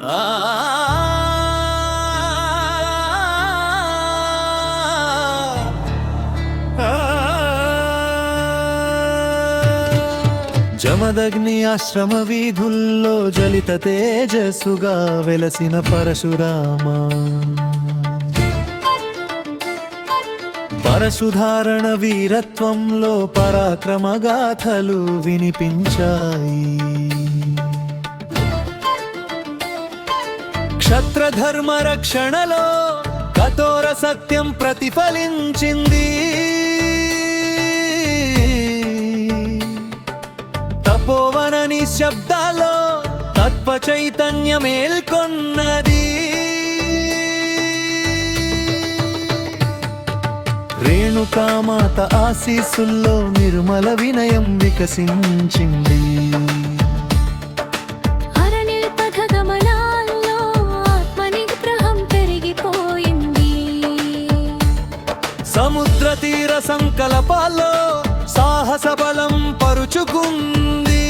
జమదగ్ని ఆశ్రమ వీధుల్లో జలిత తేజస్సుగా వెలసిన పరశురామ, పరశుధారణ వీరత్వంలో పరాక్రమ గాథలు వినిపించాయి. క్షత్రధర్మ రక్షణలో కఠోర సత్యం ప్రతిఫలించింది. తపోవన నిశ్శబ్దాలో తత్వ చైతన్యం మేల్కొన్నది. రేణుకామాత ఆశీస్సుల్లో నిర్మల వినయం వికసించింది. సముద్ర తీర సంకల్పాల్లో సాహస బలం పరుచుకుంది.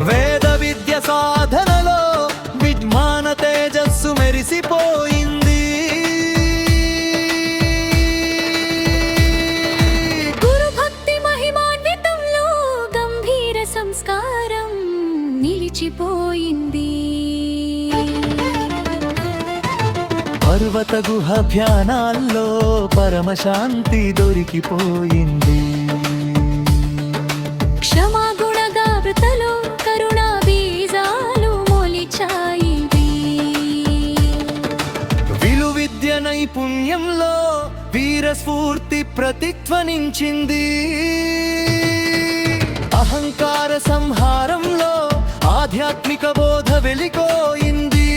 వేద విద్య సాధనలో విజ్ఞాన తేజస్సు మెరిసిపోయింది. గురు భక్తి మహిమాన్వితంలో గంభీర సంస్కారం నిలిచిపోయింది. పర్వత గుహ ధ్యానాల్లో పరమశాంతి దొరికిపోయింది. క్షమాగుణ గాబృతలో కరుణా బీజాలు మొలిచాయి. విలువిద్య నైపుణ్యంలో వీరస్ఫూర్తి ప్రతిధ్వనించింది. అహంకార సంహారంలో ఆధ్యాత్మిక బోధ వెలికోయింది.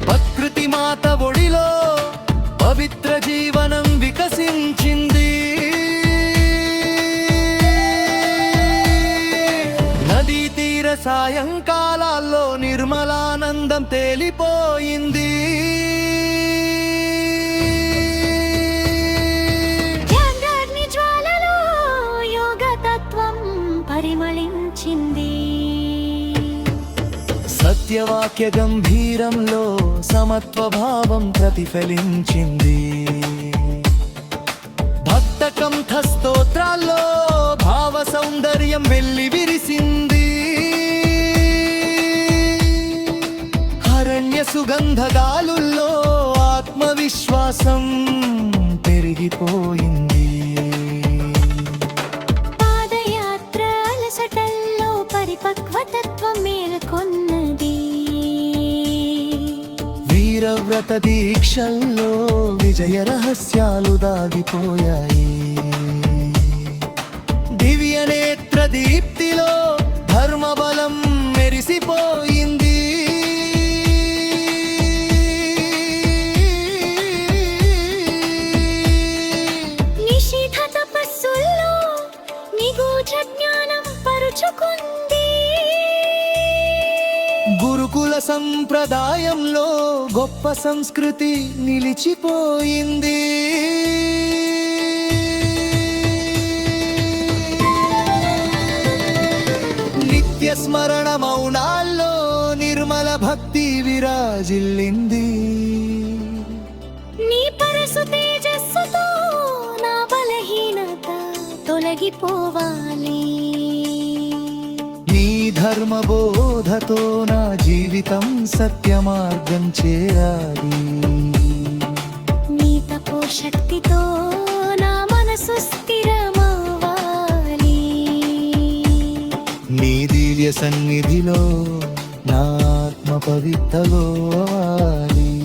ప్రకృతి మాత ఒడిలో పవిత్ర జీవనం వికసించింది. నదీ తీర సాయంకాలాల్లో నిర్మలానందం తేలిపోయింది. పరిమళించింది. సత్యవాక్య గంభీరంలో సమత్వ భావం ప్రతిఫలించింది. భక్త కంఠ స్తోత్రాల్లో భావ సౌందర్యం వెల్లి విరిసింది. అరణ్య సుగంధగాలుల్లో ఆత్మవిశ్వాసం పెరిగిపోయింది. పరిపక్వతత్వం మేల్కొన్నది. వీరవ్రత దీక్షల్లో విజయ రహస్యాలు దాగిపోయాయి. దివ్య నేత్ర దీప్తిలో ధర్మబలం మెరిసిపోయింది. నిషిద్ధ తపస్సుల్లో నిగూఢ జ్ఞానం పరుచుకుంది. గురుకుల సంప్రదాయంలో గొప్ప సంస్కృతి నిలిచిపోయింది. నిత్య స్మరణ మౌనాల్లో నిర్మల భక్తి విరాజిల్లింది. నీ పరసు తేజస్సుతో నా బలహీనత తొలగిపోవాలి. ధర్మ బోధతో నా జీవితం సత్య మార్గం చేరాలి. నీ తపో శక్తితో నా మనసు స్థిరమవ్వాలి. నీ దివ్య సన్నిధిలో నా ఆత్మ పవిత్రలో అవ్వాలి.